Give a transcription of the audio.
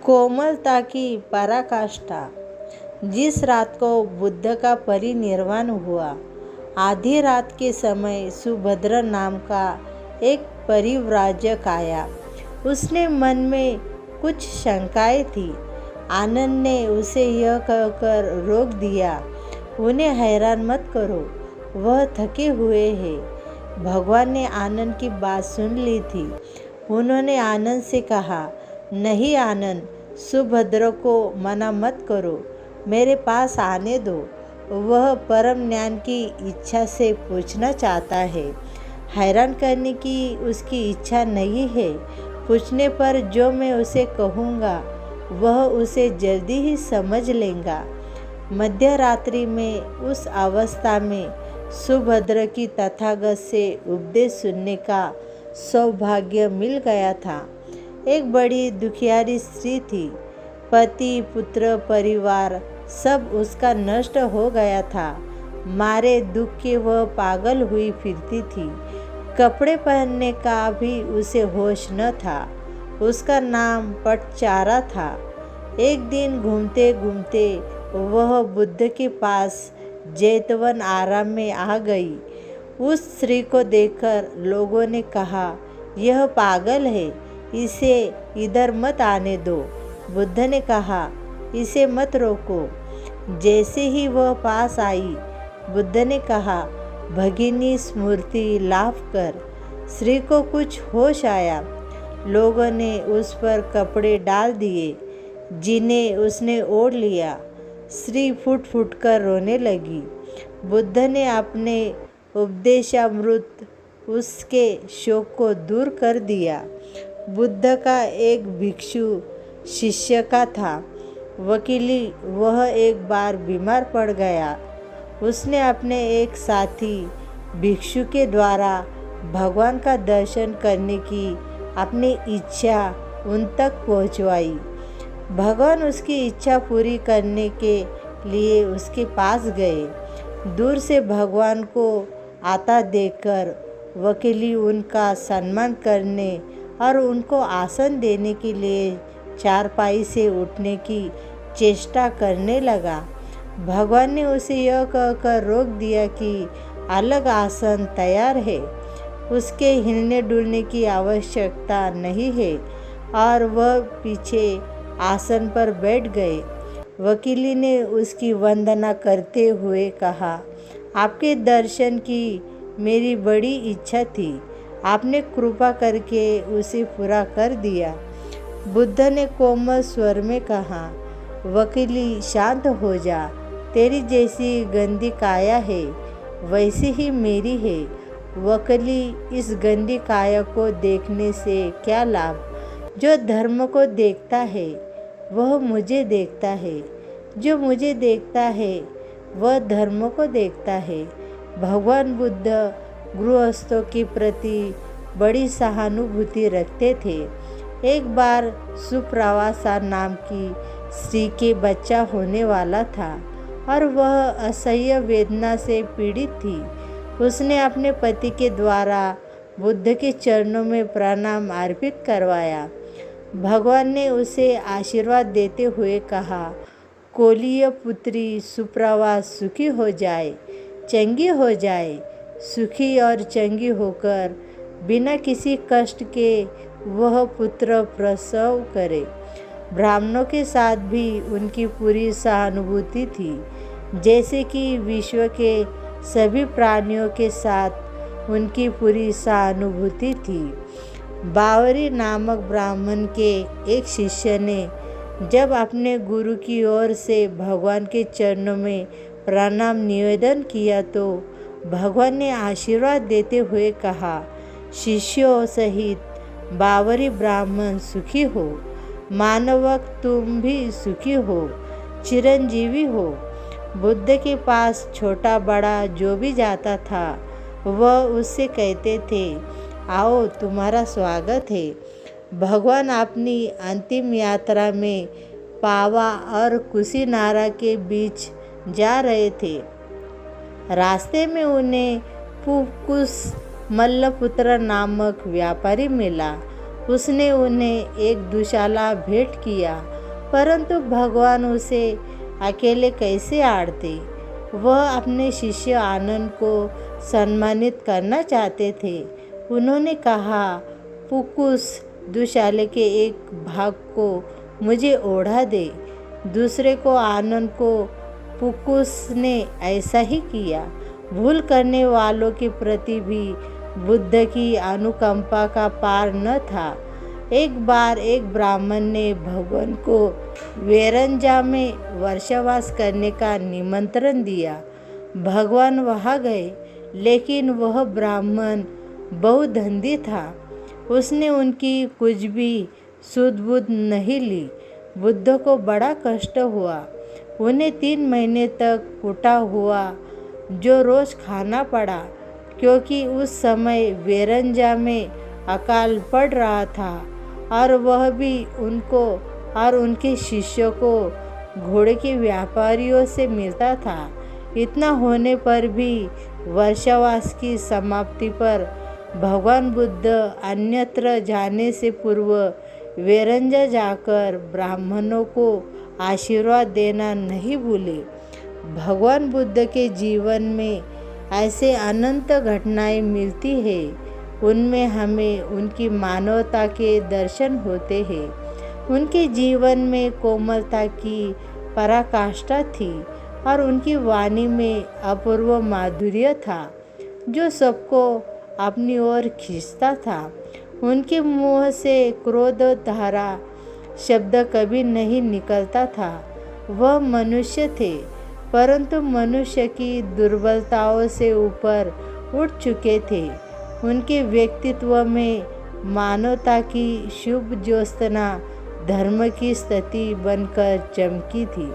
कोमलता की पराकाष्ठा। जिस रात को बुद्ध का परिनिर्वाण हुआ, आधी रात के समय सुभद्र नाम का एक परिव्राजक आया। उसने मन में कुछ शंकाएं थी। आनंद ने उसे यह कहकर रोक दिया, उन्हें हैरान मत करो, वह थके हुए हैं। भगवान ने आनंद की बात सुन ली थी। उन्होंने आनंद से कहा, नहीं आनंद, सुभद्र को मना मत करो, मेरे पास आने दो। वह परम ज्ञान की इच्छा से पूछना चाहता है। हैरान करने की उसकी इच्छा नहीं है। पूछने पर जो मैं उसे कहूँगा वह उसे जल्दी ही समझ लेगा। मध्य रात्रि में उस अवस्था में सुभद्र की तथागत से उपदेश सुनने का सौभाग्य मिल गया था। एक बड़ी दुखियारी स्त्री थी। पति, पुत्र, परिवार सब उसका नष्ट हो गया था। मारे दुख के वह पागल हुई फिरती थी। कपड़े पहनने का भी उसे होश न था। उसका नाम पटचारा था। एक दिन घूमते घूमते वह बुद्ध के पास जैतवन आराम में आ गई। उस स्त्री को देखकर लोगों ने कहा, यह पागल है, इसे इधर मत आने दो। बुद्ध ने कहा, इसे मत रोको। जैसे ही वह पास आई, बुद्ध ने कहा, भगिनी स्मृति लाभ कर। स्त्री को कुछ होश आया। लोगों ने उस पर कपड़े डाल दिए, जिन्हें उसने ओढ़ लिया। स्त्री फूट फूट कर रोने लगी। बुद्ध ने अपने उपदेशामृत उसके शोक को दूर कर दिया। बुद्ध का एक भिक्षु शिष्य का था। वकीली वह एक बार बीमार पड़ गया। उसने अपने एक साथी भिक्षु के द्वारा भगवान का दर्शन करने की अपनी इच्छा उन तक पहुंचवाई। भगवान उसकी इच्छा पूरी करने के लिए उसके पास गए। दूर से भगवान को आता देखकर वकीली उनका सम्मान करने और उनको आसन देने के लिए चारपाई से उठने की चेष्टा करने लगा। भगवान ने उसे यह कहकर रोक दिया कि अलग आसन तैयार है, उसके हिलने डुलने की आवश्यकता नहीं है, और वह पीछे आसन पर बैठ गए। वकीली ने उसकी वंदना करते हुए कहा, आपके दर्शन की मेरी बड़ी इच्छा थी, आपने कृपा करके उसे पूरा कर दिया। बुद्ध ने कोमल स्वर में कहा, वकीली शांत हो जा, तेरी जैसी गंदी काया है वैसी ही मेरी है। वकीली, इस गंदी काया को देखने से क्या लाभ? जो धर्म को देखता है वह मुझे देखता है, जो मुझे देखता है वह धर्म को देखता है। भगवान बुद्ध गृहस्थों के प्रति बड़ी सहानुभूति रखते थे। एक बार सुप्रवासा नाम की स्त्री के बच्चा होने वाला था और वह असह्य वेदना से पीड़ित थी। उसने अपने पति के द्वारा बुद्ध के चरणों में प्रणाम अर्पित करवाया। भगवान ने उसे आशीर्वाद देते हुए कहा, कोलीय पुत्री सुप्रवा सुखी हो जाए, चंगी हो जाए। सुखी और चंगी होकर बिना किसी कष्ट के वह पुत्र प्रसव करे। ब्राह्मणों के साथ भी उनकी पूरी सहानुभूति थी, जैसे कि विश्व के सभी प्राणियों के साथ उनकी पूरी सहानुभूति थी। बावरी नामक ब्राह्मण के एक शिष्य ने जब अपने गुरु की ओर से भगवान के चरणों में प्रणाम निवेदन किया तो भगवान ने आशीर्वाद देते हुए कहा, शिष्यों सहित बावरी ब्राह्मण सुखी हो, मानवक तुम भी सुखी हो, चिरंजीवी हो। बुद्ध के पास छोटा बड़ा जो भी जाता था वह उससे कहते थे, आओ तुम्हारा स्वागत है। भगवान अपनी अंतिम यात्रा में पावा और कुशीनारा के बीच जा रहे थे। रास्ते में उन्हें पुकुस मल्लपुत्र नामक व्यापारी मिला। उसने उन्हें एक दुशाला भेंट किया परंतु भगवान उसे अकेले कैसे आड़ते। वह अपने शिष्य आनंद को सम्मानित करना चाहते थे। उन्होंने कहा, पुकुस दुशाले के एक भाग को मुझे ओढ़ा दे। दूसरे को आनंद को पुकुस ने ऐसा ही किया। भूल करने वालों के प्रति भी बुद्ध की अनुकंपा का पार न था। एक बार एक ब्राह्मण ने भगवान को वेरंजा में वर्षावास करने का निमंत्रण दिया। भगवान वहाँ गए, लेकिन वह ब्राह्मण बहुधंधी था। उसने उनकी कुछ भी सुध-बुध नहीं ली। बुद्ध को बड़ा कष्ट हुआ। उन्हें 3 महीने तक कुटा हुआ जो रोज़ खाना पड़ा, क्योंकि उस समय वेरंजा में अकाल पड़ रहा था और वह भी उनको और उनके शिष्यों को घोड़े के व्यापारियों से मिलता था। इतना होने पर भी वर्षावास की समाप्ति पर भगवान बुद्ध अन्यत्र जाने से पूर्व वेरंजा जाकर ब्राह्मणों को आशीर्वाद देना नहीं भूले। भगवान बुद्ध के जीवन में ऐसे अनंत घटनाएं मिलती है। उनमें हमें उनकी मानवता के दर्शन होते हैं। उनके जीवन में कोमलता की पराकाष्ठा थी और उनकी वाणी में अपूर्व माधुर्य था, जो सबको अपनी ओर खींचता था। उनके मुंह से क्रोध धारा शब्द कभी नहीं निकलता था। वह मनुष्य थे, परंतु मनुष्य की दुर्बलताओं से ऊपर उठ चुके थे। उनके व्यक्तित्व में मानवता की शुभ ज्योत्सना धर्म की स्थिति बनकर चमकी थी।